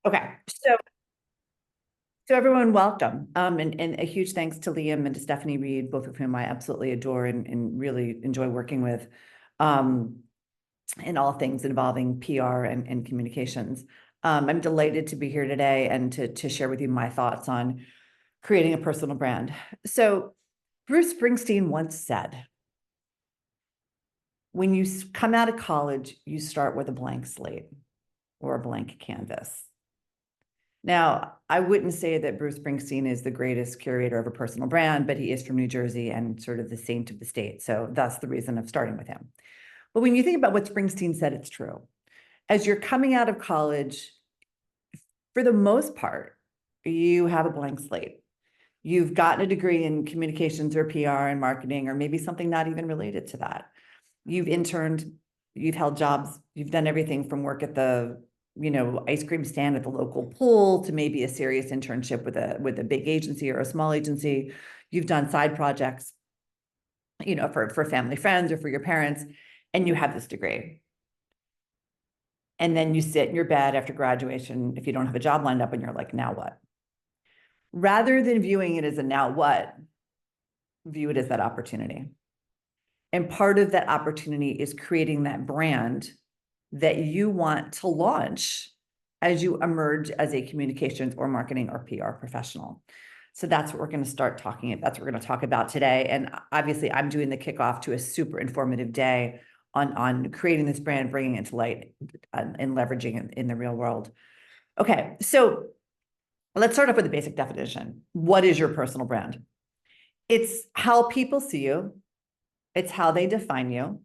Okay, so everyone, welcome. And a huge thanks to Liam and to Stephanie Reed, both of whom I absolutely adore and really enjoy working with, um, in all things involving PR and communications. I'm delighted to be here today and to share with you my thoughts on creating a personal brand. So Bruce Springsteen once said, when you come out of college, you start with a blank slate or a blank canvas. Now, I wouldn't say that Bruce Springsteen is the greatest curator of a personal brand, but he is from New Jersey and sort of the saint of the state. So that's the reason of starting with him. But when you think about what Springsteen said, it's true. As you're coming out of college, for the most part, you have a blank slate. You've gotten a degree in communications or PR and marketing, or maybe something not even related to that. You've interned, you've held jobs, you've done everything from work at the ice cream stand at the local pool to maybe a serious internship with a big agency or a small agency. You've done side projects, for family friends or for your parents, and you have this degree. And then you sit in your bed after graduation, if you don't have a job lined up, and you're like, now what? Rather than viewing it as a now what, view it as that opportunity. And part of that opportunity is creating that brand that you want to launch as you emerge as a communications or marketing or PR professional. So that's what we're going to start talking about. That's what we're going to talk about today. And obviously, I'm doing the kickoff to a super informative day on creating this brand, bringing it to light, and leveraging it in the real world. Okay, so let's start off with a basic definition. What is your personal brand? It's how people see you. It's how they define you.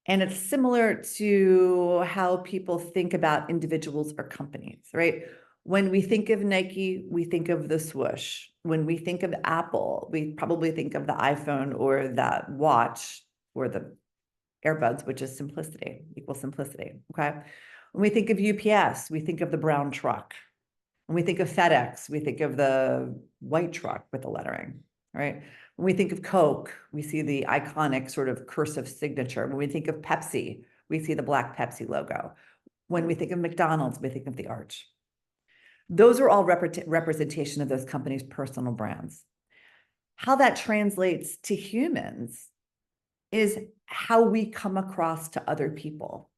And it's similar to how people think about individuals or companies, right? When we think of Nike, we think of the swoosh. When we think of Apple, we probably think of the iPhone or that watch or the earbuds, which is simplicity, equals simplicity, okay? When we think of UPS, we think of the brown truck. When we think of FedEx, we think of the white truck with the lettering, right? When we think of Coke, we see the iconic sort of cursive signature. When we think of Pepsi, we see the black Pepsi logo. When we think of McDonald's, we think of the arch. Those are all representation of those companies' personal brands. How that translates to humans is how we come across to other people.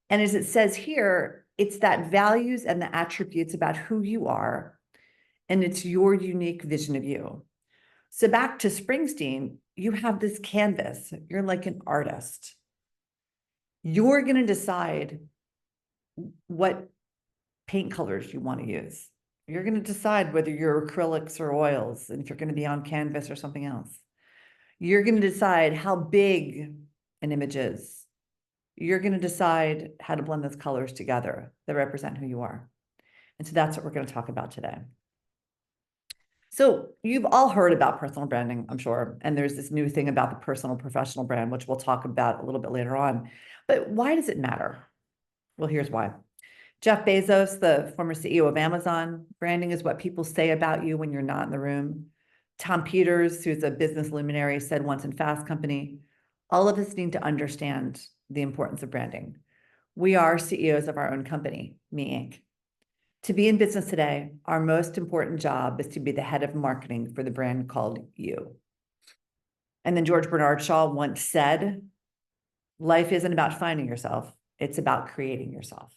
And as it says here, it's that values and the attributes about who you are, and it's your unique vision of you. So back to Springsteen, you have this canvas. You're like an artist. You're going to decide what paint colors you want to use. You're going to decide whether you're acrylics or oils, and if you're going to be on canvas or something else. You're going to decide how big an image is. You're going to decide how to blend those colors together that represent who you are. And so that's what we're going to talk about today. So you've all heard about personal branding, I'm sure. And there's this new thing about the personal professional brand, which we'll talk about a little bit later on. But why does it matter? Well, here's why. Jeff Bezos, the former CEO of Amazon, branding is what people say about you when you're not in the room. Tom Peters, who's a business luminary, said once in Fast Company, all of us need to understand the importance of branding. We are CEOs of our own company, Me Inc. To be in business today, our most important job is to be the head of marketing for the brand called You. And then George Bernard Shaw once said, life isn't about finding yourself, it's about creating yourself.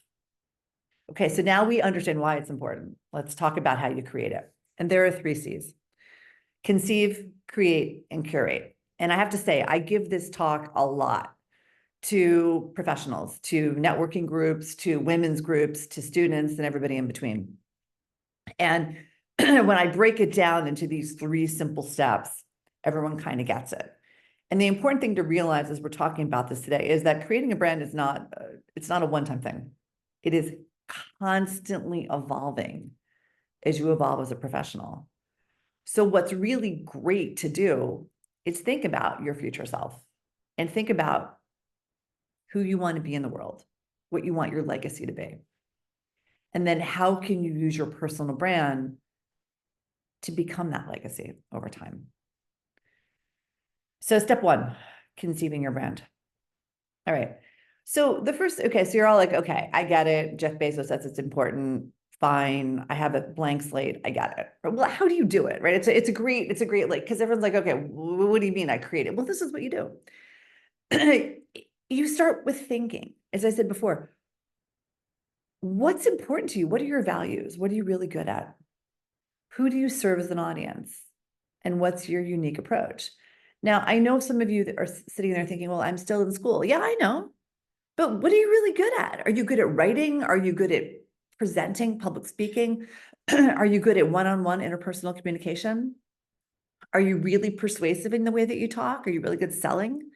Okay, so now we understand why it's important. Let's talk about how you create it. And there are 3 C's: conceive, create, and curate. And I have to say, I give this talk a lot to professionals, to networking groups, to women's groups, to students, and everybody in between. And when I break it down into these 3 simple steps, everyone kind of gets it. And the important thing to realize as we're talking about this today is that creating a brand is not, it's not a one-time thing. It is constantly evolving as you evolve as a professional. So what's really great to do is think about your future self and think about who you want to be in the world, what you want your legacy to be. And then how can you use your personal brand to become that legacy over time? So step 1, conceiving your brand. All right. So the first, okay, so you're all like, okay, I get it. Jeff Bezos says it's important. fine, I have a blank slate, I got it. Well, how do you do it, right? It's a great, like, because everyone's like, okay, what do you mean I created? Well, this is what you do. You start with thinking, as I said before, what's important to you? What are your values? What are you really good at? Who do you serve as an audience? And what's your unique approach? Now, I know some of you that are sitting there thinking, well, I'm still in school. Yeah, I know. But what are you really good at? Are you good at writing? Are you good at presenting, public speaking? Are you good at one-on-one interpersonal communication? Are you really persuasive in the way that you talk? Are you really good selling?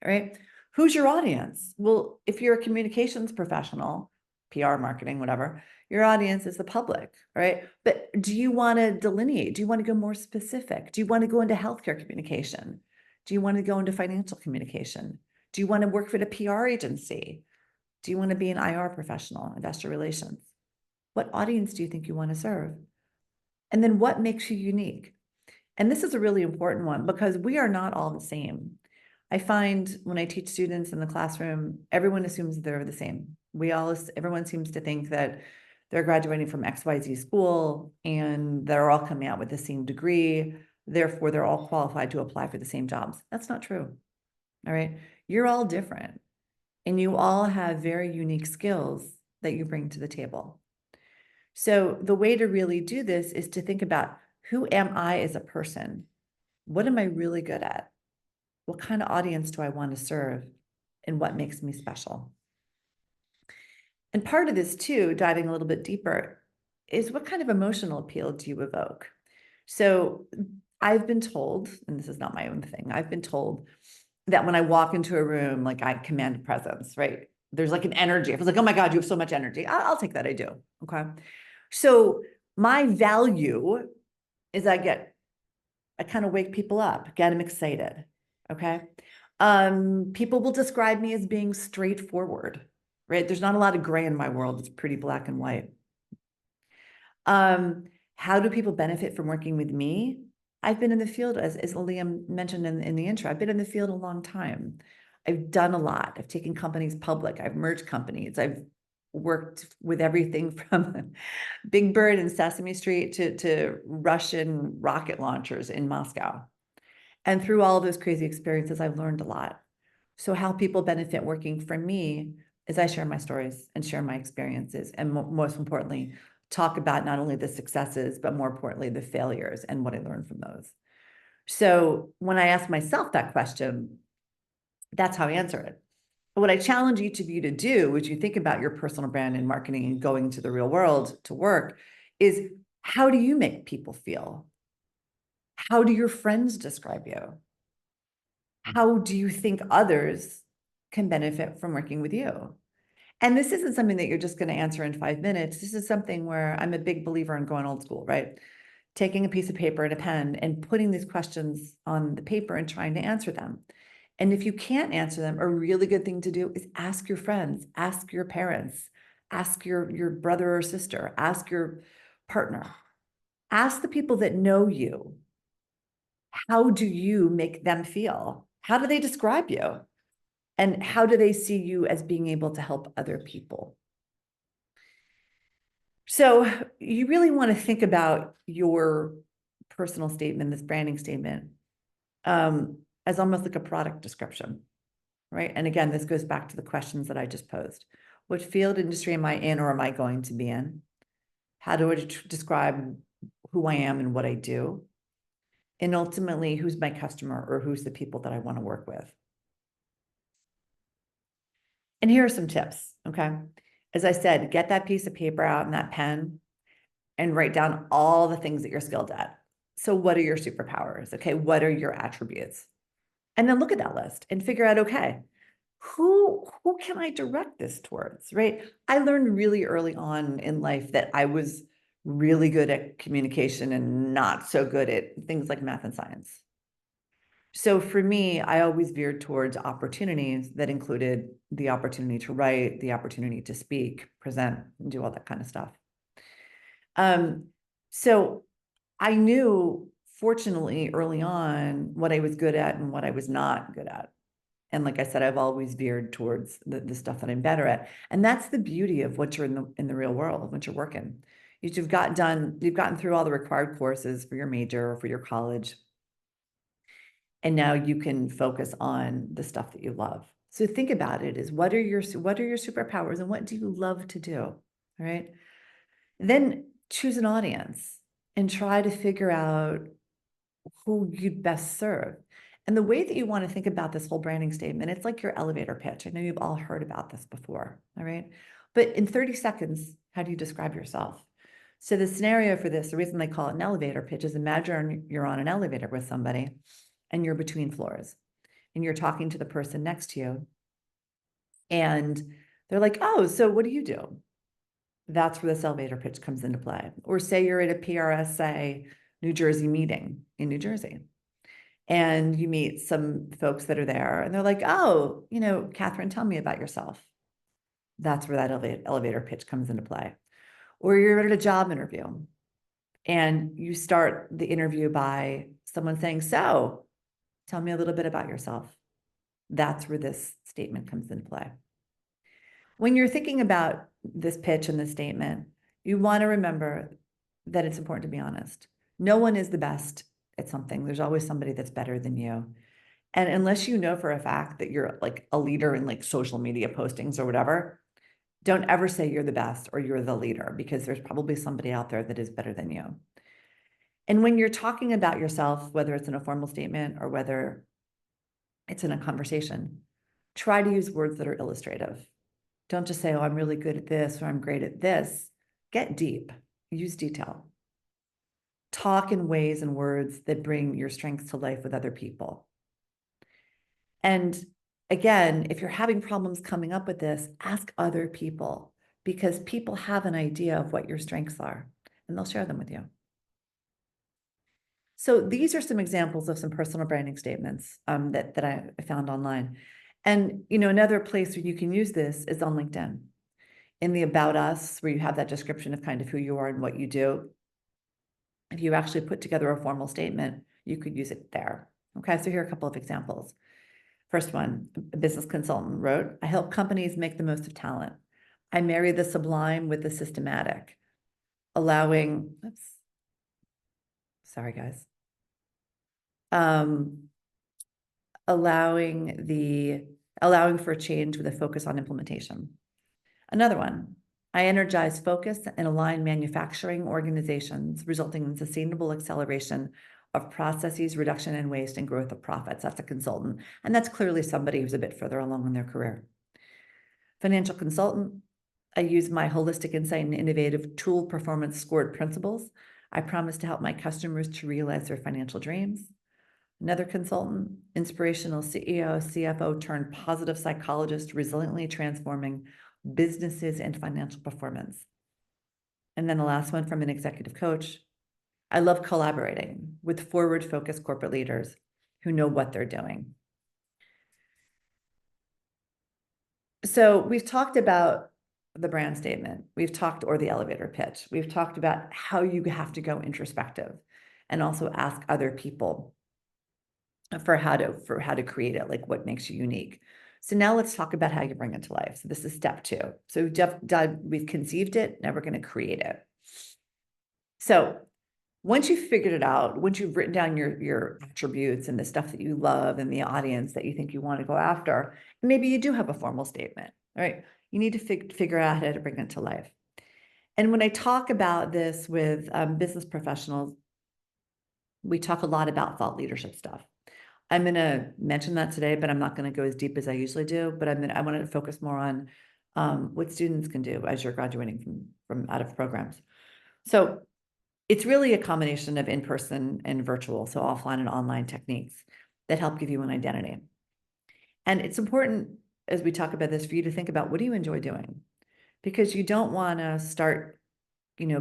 All right. Who's your audience? Well, if you're a communications professional, PR, marketing, whatever, your audience is the public, right? But do you want to delineate? Do you want to go more specific? Do you want to go into healthcare communication? Do you want to go into financial communication? Do you want to work for the PR agency? Do you want to be an IR professional, investor relations? What audience do you think you want to serve? And then what makes you unique? And this is a really important one because we are not all the same. I find when I teach students in the classroom, everyone assumes they're the same. Everyone seems to think that they're graduating from XYZ school and they're all coming out with the same degree. Therefore, they're all qualified to apply for the same jobs. That's not true. All right. You're all different and you all have very unique skills that you bring to the table. So the way to really do this is to think about, who am I as a person? What am I really good at? What kind of audience do I want to serve? And what makes me special? And part of this too, diving a little bit deeper, is what kind of emotional appeal do you evoke? So I've been told, and this is not my own thing, I've been told that when I walk into a room, like I command a presence, right? There's like an energy. I was like, oh my God, you have so much energy. I'll take that, I do, okay? So my value is I kind of wake people up, get them excited, okay? People will describe me as being straightforward, right? There's not a lot of gray in my world. It's pretty black and white. How do people benefit from working with me? I've been in the field, as Liam mentioned in the intro, I've been in the field a long time. I've done a lot. I've taken companies public. I've merged companies. I've worked with everything from Big Bird and Sesame Street to Russian rocket launchers in Moscow. And through all of those crazy experiences, I've learned a lot. So how people benefit working for me is I share my stories and share my experiences. And most importantly, talk about not only the successes, but more importantly, the failures and what I learned from those. So when I ask myself that question, that's how I answer it. What I challenge each of you to do as you think about your personal brand and marketing and going to the real world to work is, how do you make people feel? How do your friends describe you? How do you think others can benefit from working with you? And this isn't something that you're just going to answer in 5 minutes. This is something where I'm a big believer in going old school, right? Taking a piece of paper and a pen and putting these questions on the paper and trying to answer them. And if you can't answer them, a really good thing to do is ask your friends, ask your parents, ask your brother or sister, ask your partner, ask the people that know you. How do you make them feel? How do they describe you? And how do they see you as being able to help other people? So you really want to think about your personal statement, this branding statement, as almost like a product description, right? And again, this goes back to the questions that I just posed. What field, industry am I in, or am I going to be in? How do I describe who I am and what I do? And ultimately, who's my customer, or who's the people that I want to work with? And here are some tips, okay? As I said, get that piece of paper out and that pen and write down all the things that you're skilled at. So what are your superpowers? Okay, what are your attributes? And then look at that list and figure out, okay, who can I direct this towards, right? I learned really early on in life that I was really good at communication and not so good at things like math and science. So for me, I always veered towards opportunities that included the opportunity to write, the opportunity to speak, present, and do all that kind of stuff. So I knew, fortunately, early on what I was good at and what I was not good at. And like I said, I've always veered towards the stuff that I'm better at. And that's the beauty of what you're in the real world, what you're working. You've gotten through all the required courses for your major or for your college. And now you can focus on the stuff that you love. So think about it as what are your superpowers and what do you love to do? All right. Then choose an audience and try to figure out who you'd best serve. And the way that you want to think about this whole branding statement, it's like your elevator pitch. I know you've all heard about this before, all right? But in 30 seconds, how do you describe yourself? So the scenario for this, the reason they call it an elevator pitch is imagine you're on an elevator with somebody and you're between floors and you're talking to the person next to you and they're like, oh, so what do you do? That's where this elevator pitch comes into play. Or say you're at a PRSA New Jersey meeting in New Jersey and you meet some folks that are there and they're like, oh, Kathryn, tell me about yourself. That's where that elevator pitch comes into play. Or you're at a job interview and you start the interview by someone saying, so tell me a little bit about yourself. That's where this statement comes into play. When you're thinking about this pitch and this statement, you want to remember that it's important to be honest. No one is the best at something. There's always somebody that's better than you. And unless you know for a fact that you're like a leader in like social media postings or whatever, don't ever say you're the best or you're the leader because there's probably somebody out there that is better than you. And when you're talking about yourself, whether it's in a formal statement or whether it's in a conversation, try to use words that are illustrative. Don't just say, oh, I'm really good at this or I'm great at this. Get deep, use detail. Talk in ways and words that bring your strengths to life with other people. And again, if you're having problems coming up with this, ask other people because people have an idea of what your strengths are and they'll share them with you. So these are some examples of some personal branding statements that I found online. And another place where you can use this is on LinkedIn. In the About Us, where you have that description of kind of who you are and what you do, if you actually put together a formal statement, you could use it there. Okay, so here are a couple of examples. First one, a business consultant wrote, I help companies make the most of talent. I marry the sublime with the systematic, allowing, sorry guys, allowing for change with a focus on implementation. Another one, I energize focus and align manufacturing organizations, resulting in sustainable acceleration of processes, reduction in waste, and growth of profits. That's a consultant. And that's clearly somebody who's a bit further along in their career. Financial consultant, I use my holistic insight and innovative tool performance scored principles. I promise to help my customers to realize their financial dreams. Another consultant, inspirational CEO, CFO turned positive psychologist, resiliently transforming businesses and financial performance. And then the last one from an executive coach, I love collaborating with forward-focused corporate leaders who know what they're doing. So we've talked about the brand statement. Or the elevator pitch. We've talked about how you have to go introspective and also ask other people for how to create it, like what makes you unique. So now let's talk about how you bring it to life. So this is step 2. So we've conceived it, now we're going to create it. So once you've figured it out, once you've written down your attributes and the stuff that you love and the audience that you think you want to go after, maybe you do have a formal statement, right? You need to figure out how to bring it to life. And when I talk about this with business professionals, we talk a lot about thought leadership stuff. I'm going to mention that today, but I'm not going to go as deep as I usually do. But I wanted to focus more on what students can do as you're graduating from out of programs. So it's really a combination of in-person and virtual, so offline and online techniques that help give you an identity. And it's important as we talk about this for you to think about what do you enjoy doing? Because you don't want to start,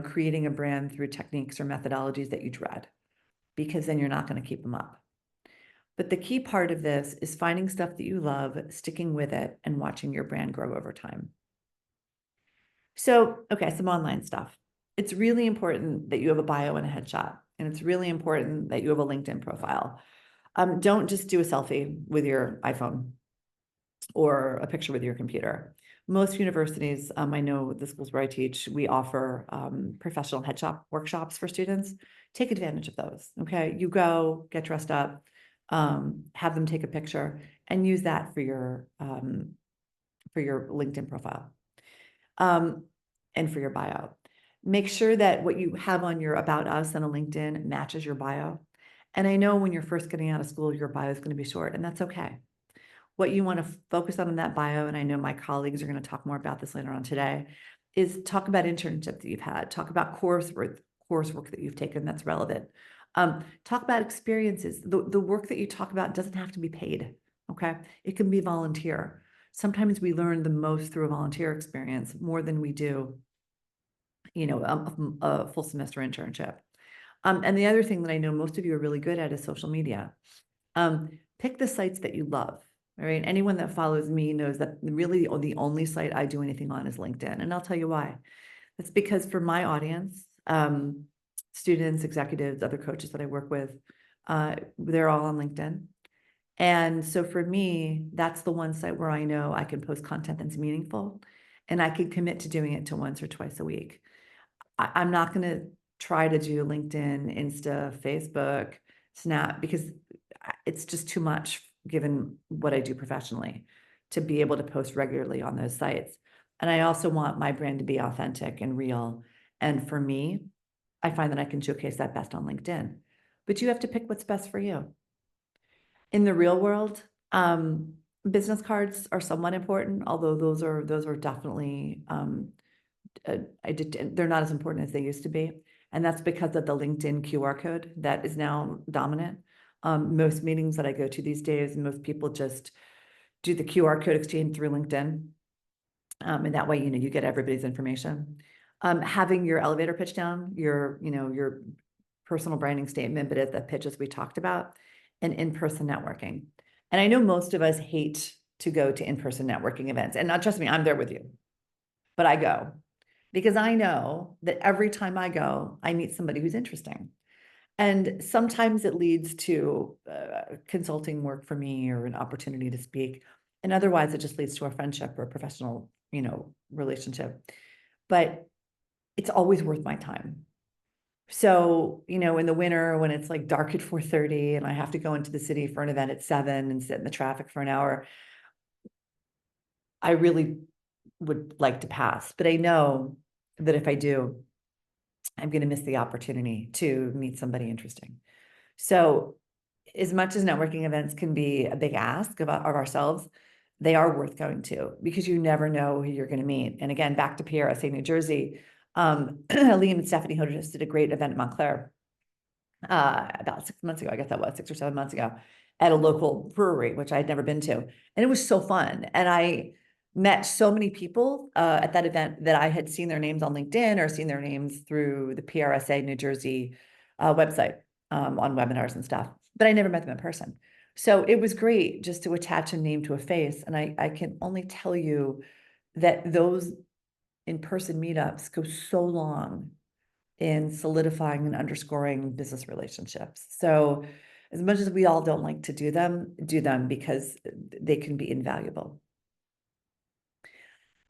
creating a brand through techniques or methodologies that you dread, because then you're not going to keep them up. But the key part of this is finding stuff that you love, sticking with it, and watching your brand grow over time. So, okay, some online stuff. It's really important that you have a bio and a headshot, and it's really important that you have a LinkedIn profile. Don't just do a selfie with your iPhone. or a picture with your computer. Most universities, I know the schools where I teach, we offer professional headshot workshops for students. Take advantage of those, okay? You go, get dressed up, have them take a picture, and use that for your LinkedIn profile, and for your bio. Make sure that what you have on your About Us and a LinkedIn matches your bio. And I know when you're first getting out of school, your bio is going to be short, and that's okay. What you want to focus on in that bio, and I know my colleagues are going to talk more about this later on today, is talk about internships that you've had, talk about coursework that you've taken that's relevant. Talk about experiences. The work that you talk about doesn't have to be paid, okay? It can be volunteer. Sometimes we learn the most through a volunteer experience more than we do, a full semester internship. And the other thing that I know most of you are really good at is social media. Pick the sites that you love. All right. Anyone that follows me knows that really the only site I do anything on is LinkedIn. And I'll tell you why. That's because for my audience, students, executives, other coaches that I work with, they're all on LinkedIn. And so for me, that's the one site where I know I can post content that's meaningful and I can commit to doing it to once or twice a week. I'm not going to try to do LinkedIn, Insta, Facebook, Snap, because it's just too much given what I do professionally to be able to post regularly on those sites. And I also want my brand to be authentic and real. And for me, I find that I can showcase that best on LinkedIn. But you have to pick what's best for you. In the real world, business cards are somewhat important, although those are definitely they're not as important as they used to be. And that's because of the LinkedIn QR code that is now dominant. Most meetings that I go to these days, most people just do the QR code exchange through LinkedIn. And that way, you get everybody's information. Having your elevator pitch down, your personal branding statement, but at the pitches we talked about, and in-person networking. And I know most of us hate to go to in-person networking events. And not trust me, I'm there with you, but I go because I know that every time I go, I meet somebody who's interesting. And sometimes it leads to consulting work for me or an opportunity to speak. And otherwise, it just leads to a friendship or a professional, relationship. But it's always worth my time. So, in the winter when it's like dark at 4:30 and I have to go into the city for an event at 7 and sit in the traffic for an hour, I really would like to pass. But I know that if I do, I'm going to miss the opportunity to meet somebody interesting. So as much as networking events can be a big ask of ourselves, they are worth going to because you never know who you're going to meet. And again, back to PRSA New Jersey, Liam and Stephanie hosted a great event in Montclair about 6 months ago. I guess that was 6 or 7 months ago at a local brewery, which I had never been to. And it was so fun. And I met so many people at that event that I had seen their names on LinkedIn or seen their names through the PRSA New Jersey website on webinars and stuff, but I never met them in person. So it was great just to attach a name to a face. And I can only tell you that those in-person meetups go so long in solidifying and underscoring business relationships. So as much as we all don't like to do them because they can be invaluable.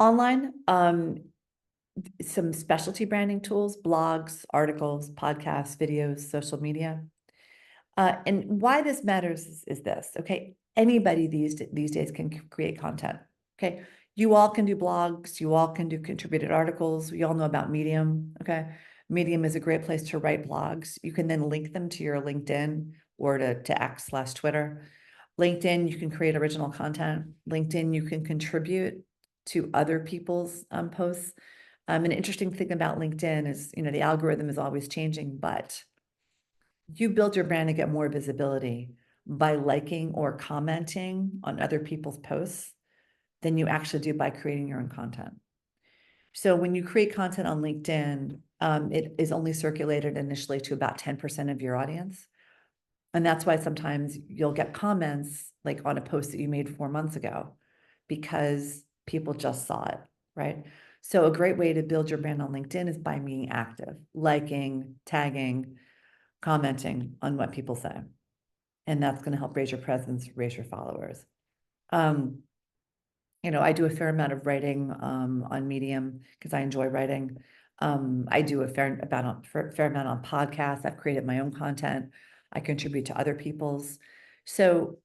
Online, some specialty branding tools, blogs, articles, podcasts, videos, social media. And why this matters is this, okay? Anybody these days can create content, okay? You all can do blogs, you all can do contributed articles. We all know about Medium, okay? Medium is a great place to write blogs. You can then link them to your LinkedIn or to X/Twitter. LinkedIn, you can create original content. LinkedIn, you can contribute to other people's posts. An interesting thing about LinkedIn is, the algorithm is always changing, but you build your brand and get more visibility by liking or commenting on other people's posts than you actually do by creating your own content. So when you create content on LinkedIn, it is only circulated initially to about 10% of your audience. And that's why sometimes you'll get comments like on a post that you made 4 months ago because people just saw it, right? So a great way to build your brand on LinkedIn is by being active, liking, tagging, commenting on what people say. And that's going to help raise your presence, raise your followers. I do a fair amount of writing on Medium because I enjoy writing. I do a fair amount on podcasts. I've created my own content. I contribute to other people's. So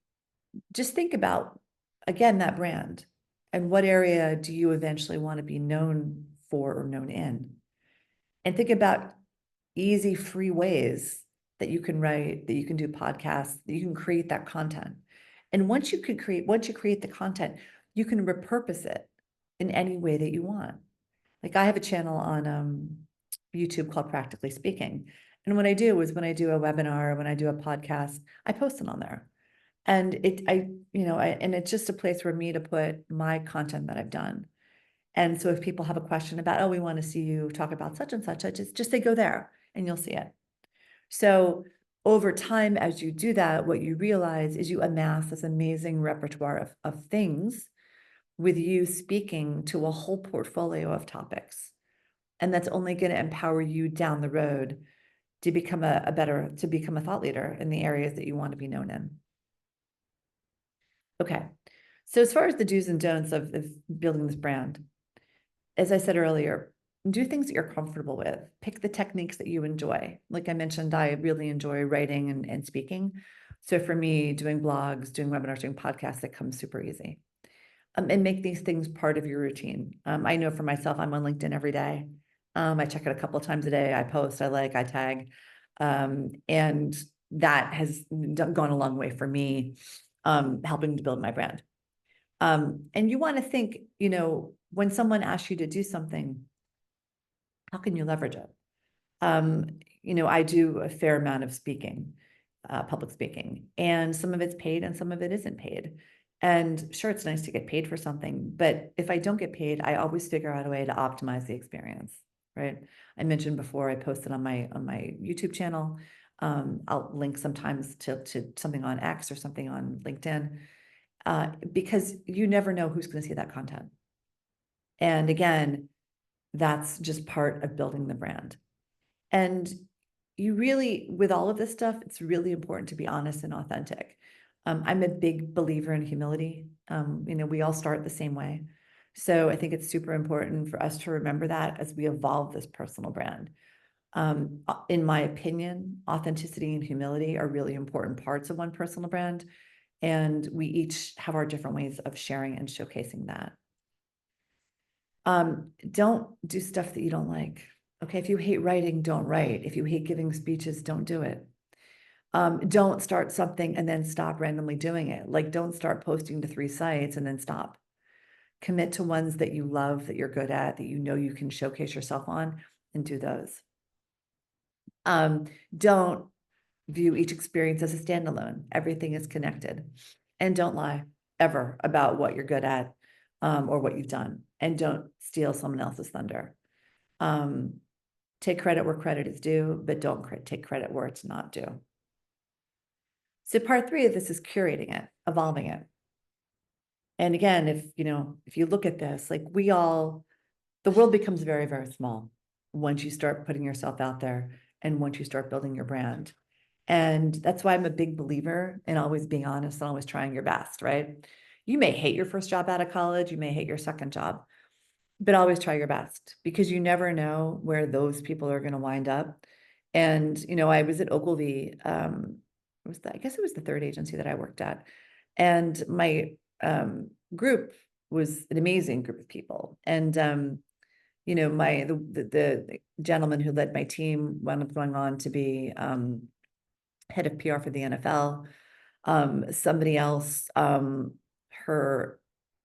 just think about, again, that brand and what area do you eventually want to be known for or known in? And think about easy, free ways that you can write, that you can do podcasts, that you can create that content. And once you create the content, you can repurpose it in any way that you want. Like I have a channel on YouTube called Practically Speaking. And what I do is when I do a webinar, when I do a podcast, I post it on there. And and it's just a place for me to put my content that I've done. And so if people have a question about, oh, we want to see you talk about such and such, just say go there and you'll see it. So over time, as you do that, what you realize is you amass this amazing repertoire of things with you speaking to a whole portfolio of topics. And that's only going to empower you down the road to become to become a thought leader in the areas that you want to be known in. Okay. So as far as the do's and don'ts of building this brand, as I said earlier, do things that you're comfortable with. Pick the techniques that you enjoy. Like I mentioned, I really enjoy writing and speaking. So for me, doing blogs, doing webinars, doing podcasts, that comes super easy. And make these things part of your routine. I know for myself, I'm on LinkedIn every day. I check it a couple of times a day. I post, I tag. And that has gone a long way for me, helping to build my brand. And you want to think, when someone asks you to do something, how can you leverage it? I do a fair amount of speaking, public speaking, and some of it's paid and some of it isn't paid. And sure, it's nice to get paid for something, but if I don't get paid, I always figure out a way to optimize the experience, right? I mentioned before I posted on my YouTube channel. I'll link sometimes to something on X or something on LinkedIn, because you never know who's going to see that content. And again, that's just part of building the brand. And you really, with all of this stuff, it's really important to be honest and authentic. I'm a big believer in humility. We all start the same way. So I think it's super important for us to remember that as we evolve this personal brand. In my opinion, authenticity and humility are really important parts of one personal brand. And we each have our different ways of sharing and showcasing that. Don't do stuff that you don't like. Okay, if you hate writing, don't write. If you hate giving speeches, don't do it. Don't start something and then stop randomly doing it. Like, don't start posting to 3 sites and then stop. Commit to ones that you love, that you're good at, that you can showcase yourself on, and do those. Don't view each experience as a standalone. Everything is connected. And don't lie ever about what you're good at, or what you've done. And don't steal someone else's thunder. Take credit where credit is due, but don't take credit where it's not due. So part 3 of this is curating it, evolving it. And again, if you look at this, like the world becomes very, very small once you start putting yourself out there and once you start building your brand. And that's why I'm a big believer in always being honest and always trying your best, right? You may hate your first job out of college, you may hate your second job, but always try your best, because you never know where those people are going to wind up. And, I was at Ogilvy, I guess it was the 3rd agency that I worked at. And my group was an amazing group of people. And, the gentleman who led my team wound up going on to be head of PR for the NFL. Somebody else, her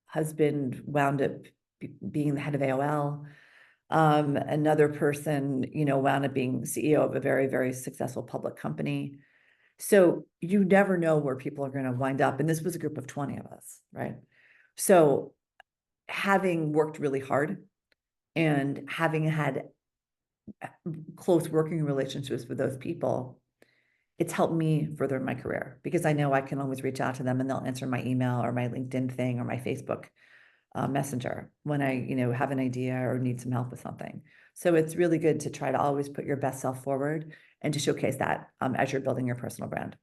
husband wound up being the head of AOL. Another person, wound up being CEO of a very, very successful public company. So you never know where people are going to wind up. And this was a group of 20 of us, right? So having worked really hard and having had close working relationships with those people, it's helped me further in my career, because I know I can always reach out to them and they'll answer my email or my LinkedIn thing or my Facebook messenger when I, have an idea or need some help with something. So it's really good to try to always put your best self forward and to showcase that as you're building your personal brand.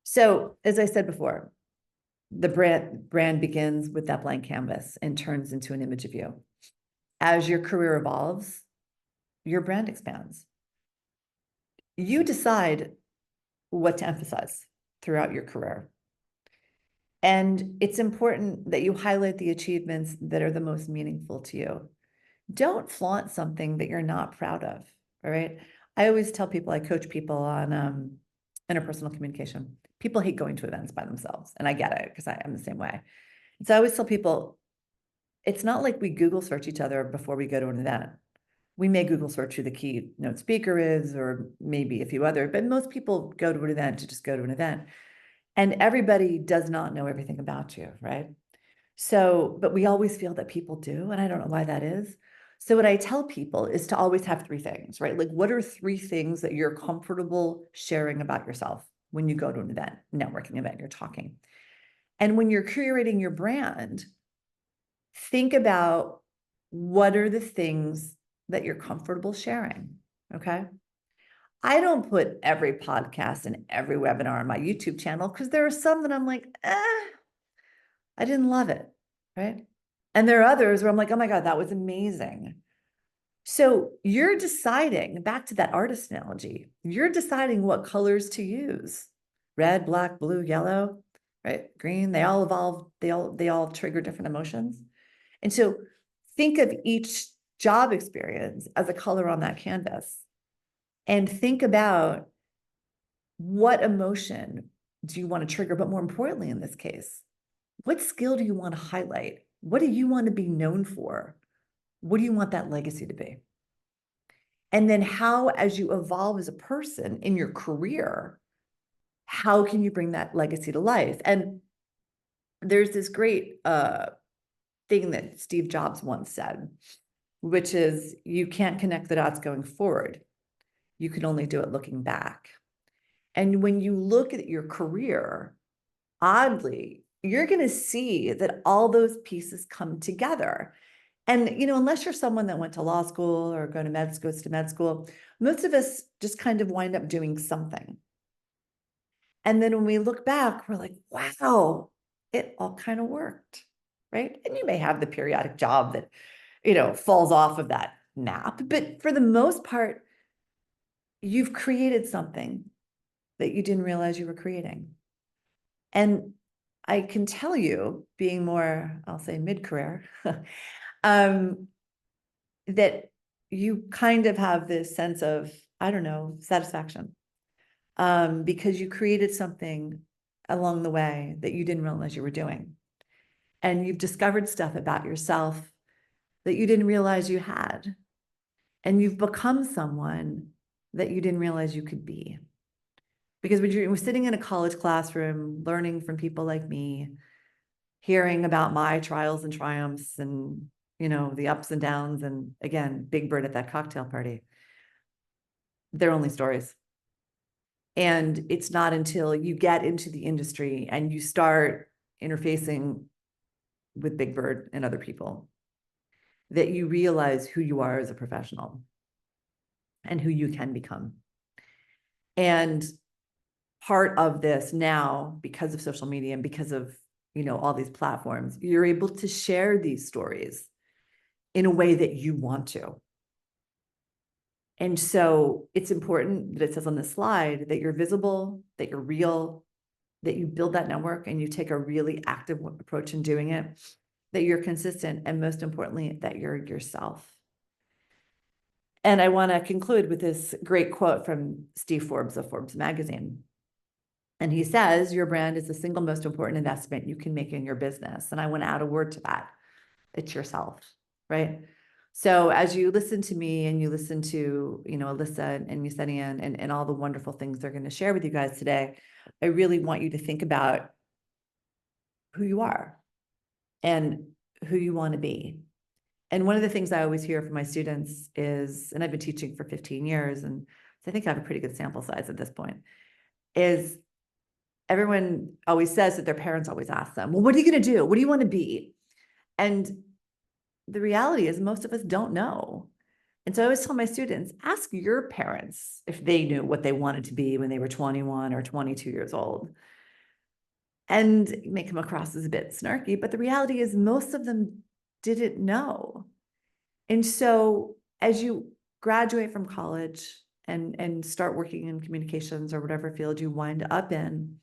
So as I said before, the brand begins with that blank canvas and turns into an image of you. As your career evolves, your brand expands. You decide what to emphasize throughout your career. And it's important that you highlight the achievements that are the most meaningful to you. Don't flaunt something that you're not proud of, all right? I always tell people, I coach people on interpersonal communication. People hate going to events by themselves, and I get it because I am the same way. So I always tell people, it's not like we Google search each other before we go to an event. We may Google search who the keynote speaker is, or maybe a few other, but most people go to an event to just go to an event. And everybody does not know everything about you, right? So, but we always feel that people do, and I don't know why that is. So what I tell people is to always have three things, right? Like, what are three things that you're comfortable sharing about yourself when you go to an event, networking event, you're talking? And when you're curating your brand, think about what are the things that you're comfortable sharing, okay? I don't put every podcast and every webinar on my YouTube channel because there are some that I'm like, I didn't love it, right? And there are others where I'm like, oh my God, that was amazing. So you're deciding, back to that artist analogy, you're deciding what colors to use. Red, black, blue, yellow, right? Green, they all evolve, they all trigger different emotions. And so think of each job experience as a color on that canvas, and think about what emotion do you want to trigger, but more importantly, in this case, what skill do you want to highlight? What do you want to be known for? What do you want that legacy to be? And then how, as you evolve as a person in your career, how can you bring that legacy to life? And there's this great thing that Steve Jobs once said, which is, you can't connect the dots going forward. You can only do it looking back. And when you look at your career, oddly, you're going to see that all those pieces come together. And, you know, unless you're someone that went to law school or goes to med school, most of us just kind of wind up doing something. And then when we look back, we're like, wow, it all kind of worked, right? And you may have the periodic job that, you know, falls off of that map, but for the most part, you've created something that you didn't realize you were creating. And I can tell you, being more, I'll say mid-career, that you kind of have this sense of, I don't know, satisfaction, because you created something along the way that you didn't realize you were doing. And you've discovered stuff about yourself that you didn't realize you had. And you've become someone that you didn't realize you could be. Because when you're sitting in a college classroom, learning from people like me, hearing about my trials and triumphs and, you know, the ups and downs, and again, Big Bird at that cocktail party, they're only stories. And it's not until you get into the industry and you start interfacing with Big Bird and other people that you realize who you are as a professional and who you can become. And part of this now, because of social media and because of, you know, all these platforms, you're able to share these stories in a way that you want to. And so it's important that it says on this slide that you're visible, that you're real, that you build that network and you take a really active approach in doing it, that you're consistent, and most importantly, that you're yourself. And I want to conclude with this great quote from Steve Forbes of Forbes magazine. And he says, your brand is the single most important investment you can make in your business. And I want to add a word to that. It's yourself, right? So as you listen to me and you listen to, you know, Alyssa and Yesenia and all the wonderful things they're going to share with you guys today, I really want you to think about who you are and who you want to be. And one of the things I always hear from my students is, and I've been teaching for 15 years, and so I think I have a pretty good sample size at this point, is everyone always says that their parents always ask them, well, what are you going to do? What do you want to be? And the reality is most of us don't know. And so I always tell my students, ask your parents if they knew what they wanted to be when they were 21 or 22 years old. And it may come across as a bit snarky, but the reality is most of them didn't know. And so as you graduate from college and start working in communications or whatever field you wind up in,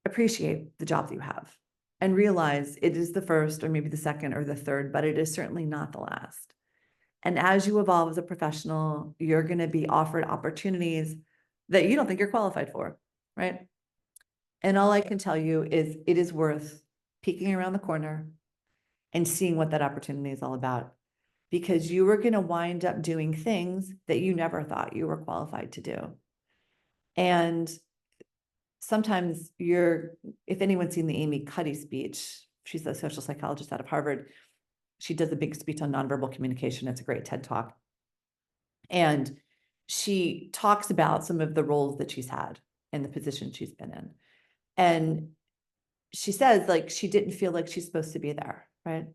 appreciate the job that you have and realize it is the first or maybe the second or the third, but it is certainly not the last. And as you evolve as a professional, you're going to be offered opportunities that you don't think you're qualified for, right? And all I can tell you is it is worth peeking around the corner and seeing what that opportunity is all about, because you are going to wind up doing things that you never thought you were qualified to do. And sometimes if anyone's seen the Amy Cuddy speech, she's a social psychologist out of Harvard. She does a big speech on nonverbal communication. It's a great TED Talk. And she talks about some of the roles that she's had and the position she's been in. And she says, like, she didn't feel like she's supposed to be there, right?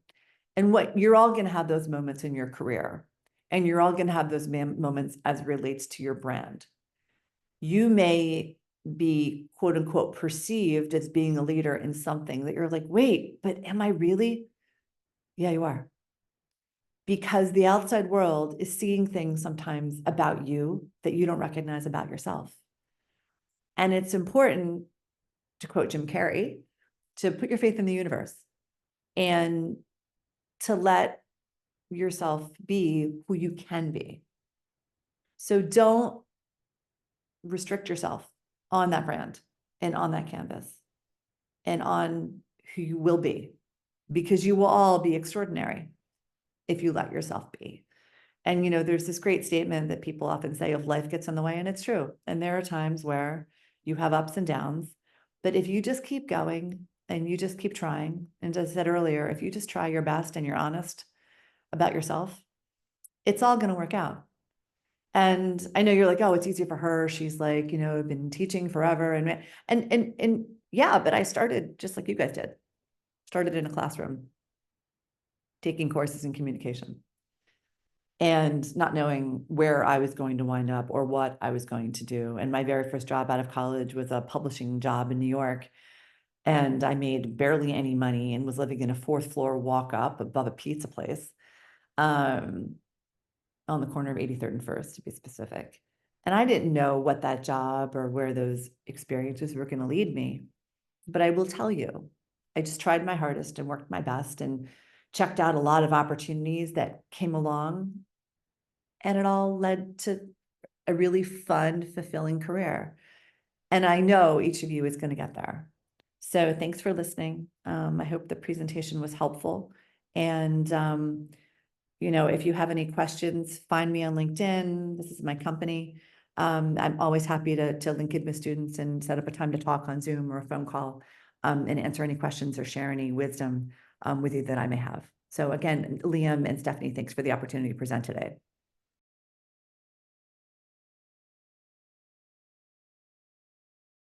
And you're all going to have those moments in your career, and you're all going to have those moments as it relates to your brand. You may be, quote unquote, perceived as being a leader in something that you're like, wait, but am I really? Yeah, you are. Because the outside world is seeing things sometimes about you that you don't recognize about yourself. And it's important, to quote Jim Carrey, to put your faith in the universe and to let yourself be who you can be. So don't restrict yourself on that brand and on that canvas and on who you will be, because you will all be extraordinary if you let yourself be. And, there's this great statement that people often say of life gets in the way, and it's true. And there are times where you have ups and downs, but if you just keep going and you just keep trying, and as I said earlier, if you just try your best and you're honest about yourself, it's all going to work out. And I know you're like, oh, it's easy for her. She's like, been teaching forever. And yeah, but I started just like you guys did, started in a classroom, taking courses in communication and not knowing where I was going to wind up or what I was going to do. And my very first job out of college was a publishing job in New York. And I made barely any money and was living in a 4th floor walk up above a pizza place. On the corner of 83rd and 1st, to be specific. And I didn't know what that job or where those experiences were going to lead me. But I will tell you, I just tried my hardest and worked my best and checked out a lot of opportunities that came along. And it all led to a really fun, fulfilling career. And I know each of you is going to get there. So thanks for listening. I hope the presentation was helpful. And if you have any questions, find me on LinkedIn. This is my company. I'm always happy to link in with students and set up a time to talk on Zoom or a phone call, and answer any questions or share any wisdom with you that I may have. So again, Liam and Stephanie, thanks for the opportunity to present today.